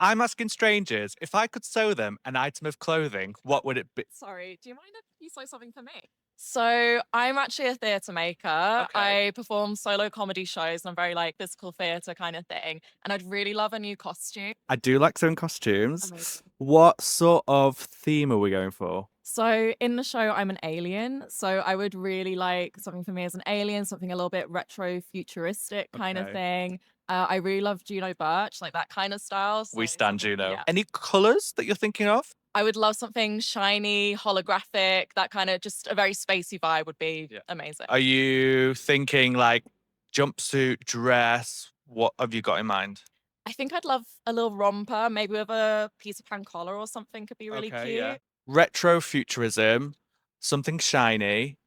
I'm asking strangers, if I could sew them an item of clothing, what would it be? Sorry, do you mind if you say something for me? So I'm actually a theatre maker. Okay. I perform solo comedy shows and I'm very like physical theatre kind of thing. And I'd really love a new costume. I do like sewing costumes. Amazing. What sort of theme are we going for? So in the show, I'm an alien. So I would really like something for me as an alien, something a little bit retro futuristic kind of Okay. thing. I really love Juno Birch, like that kind of style. So We stand something, Juno. yeah. Any colours that you're thinking of? I would love something shiny, holographic, that kind of just a very spacey vibe would be Yeah. amazing. Are you thinking like jumpsuit, dress? What have you got in mind? I think I'd love a little romper, maybe with a Peter Pan collar or something could be really Okay, yeah. cute. Retro futurism, something shiny,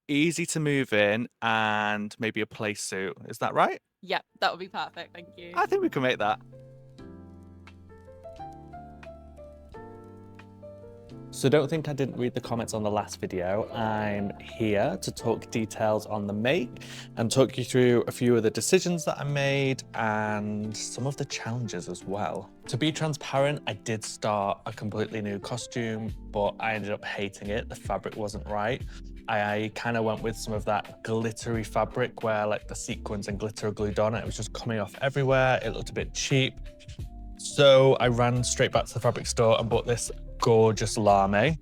easy to move in, and maybe a play suit. Is that right? Yep, that would be perfect. Thank you. I think we can make that. So don't think I didn't read the comments on the last video. I'm here to talk details on the make and talk you through a few of the decisions that I made and some of the challenges as well. To be transparent, I did start a completely new costume, but I ended up hating it. The fabric wasn't right. I kind of went with some of that glittery fabric where like the sequins and glitter are glued on. It was just coming off everywhere. It looked a bit cheap. So I ran straight back to the fabric store and bought this gorgeous lame.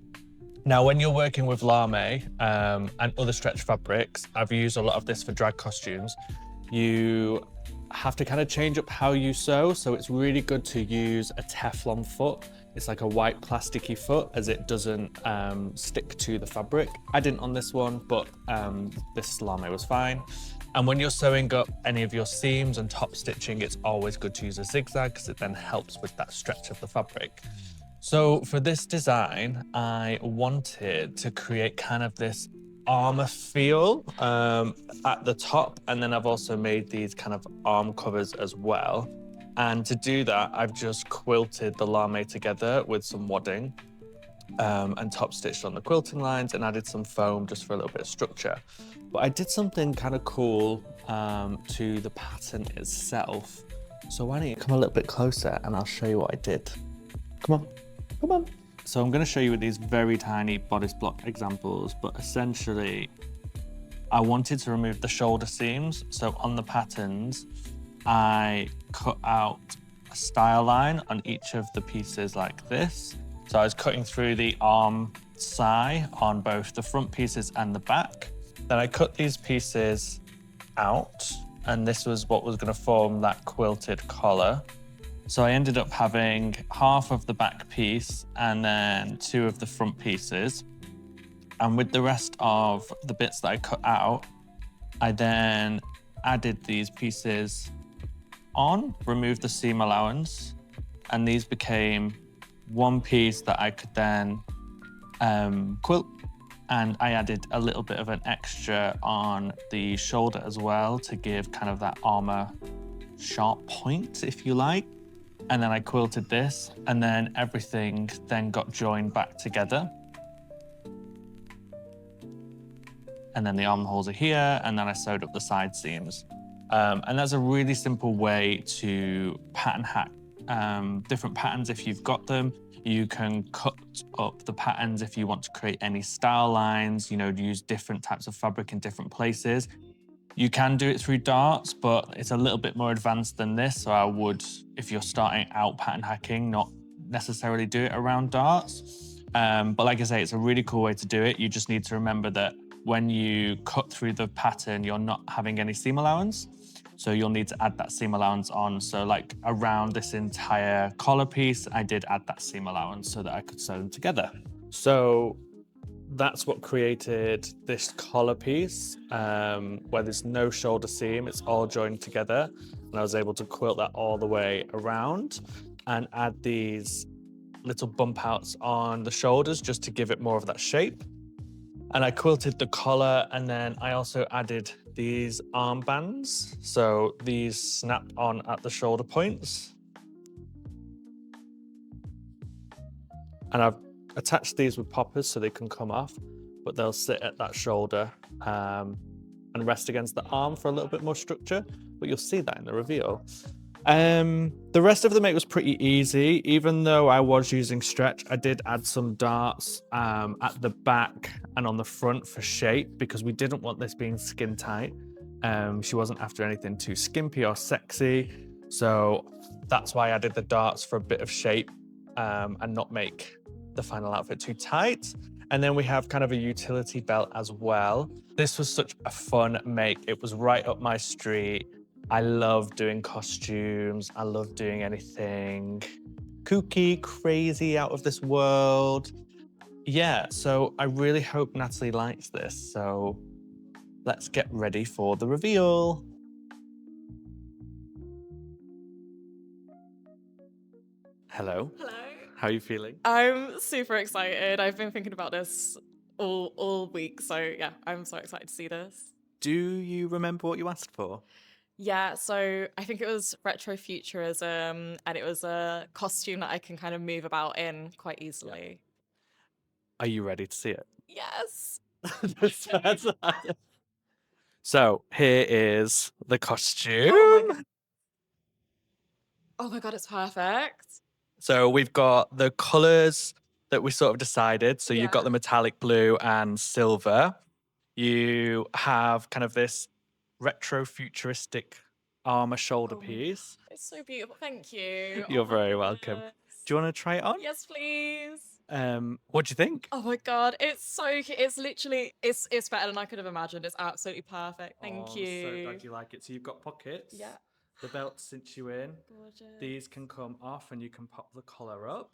Now, when you're working with lame and other stretch fabrics, I've used a lot of this for drag costumes. You have to kind of change up how you sew. So it's really good to use a Teflon foot. It's like a white plasticky foot as it doesn't stick to the fabric. I didn't on this one, but this lame was fine. And when you're sewing up any of your seams and top stitching, it's always good to use a zigzag because it then helps with that stretch of the fabric. So for this design, I wanted to create kind of this armor feel at the top. And then I've also made these kind of arm covers as well. And to do that, I've just quilted the lame together with some wadding and top stitched on the quilting lines and added some foam just for a little bit of structure. But I did something kind of cool to the pattern itself. So why don't you come a little bit closer and I'll show you what I did. Come on, come on. So I'm gonna show you with these very tiny bodice block examples, but essentially I wanted to remove the shoulder seams. So on the patterns, I cut out a style line on each of the pieces like this. So I was cutting through the arm side on both the front pieces and the back. Then I cut these pieces out, and this was what was going to form that quilted collar. So I ended up having half of the back piece and then two of the front pieces. And with the rest of the bits that I cut out, I then added these pieces on, removed the seam allowance, and these became one piece that I could then quilt. And I added a little bit of an extra on the shoulder as well to give kind of that armor sharp point, if you like. And then I quilted this, and then everything then got joined back together. And then the armholes are here, and then I sewed up the side seams. And that's a really simple way to pattern hack different patterns if you've got them. You can cut up the patterns if you want to create any style lines, you know, use different types of fabric in different places. You can do it through darts, but it's a little bit more advanced than this. So I would, if you're starting out pattern hacking, not necessarily do it around darts. But like I say, it's a really cool way to do it. You just need to remember that when you cut through the pattern, you're not having any seam allowance. So you'll need to add that seam allowance on. So like around this entire collar piece, I did add that seam allowance so that I could sew them together. So that's what created this collar piece where there's no shoulder seam, it's all joined together. And I was able to quilt that all the way around and add these little bump outs on the shoulders just to give it more of that shape. And I quilted the collar, and then I also added these armbands. So these snap on at the shoulder points. And I've attached these with poppers so they can come off, but they'll sit at that shoulder and rest against the arm for a little bit more structure, but you'll see that in the reveal. The rest of the make was pretty easy. Even though I was using stretch, I did add some darts at the back and on the front for shape because we didn't want this being skin tight. She wasn't after anything too skimpy or sexy. So that's why I did the darts for a bit of shape and not make the final outfit too tight. And then we have kind of a utility belt as well. This was such a fun make. It was right up my street. I love doing costumes. I love doing anything kooky, crazy, out of this world. Yeah, so I really hope Natalie likes this. So let's get ready for the reveal. Hello. Hello. How are you feeling? I'm super excited. I've been thinking about this all week, so yeah, I'm so excited to see this. Do you remember what you asked for? Yeah, so I think it was retrofuturism, and it was a costume that I can kind of move about in quite easily. Are you ready to see it? Yes. So here is the costume. Oh my god, it's perfect. So we've got the colours that we sort of decided. So you've got Yeah. the metallic blue and silver. You have kind of this retro futuristic armor shoulder Oh my piece. It's so beautiful. Thank you. You're Oh my very welcome. goodness. Do you want to try it on? Yes, please. What do you think? Oh my god, it's so cute. It's literally it's better than I could have imagined. It's absolutely perfect. Thank you. I'm so glad you like it. So you've got pockets. Yeah. The belt cinch you in. Gorgeous. These can come off and you can pop the collar up.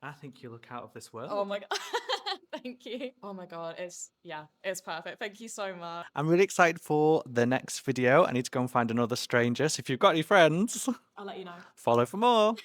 I think you look out of this world. Oh my god. Thank you. Oh my god, it's perfect. Thank you so much. I'm really excited for the next video. I need to go and find another stranger. So if you've got any friends, I'll let you know. follow for more.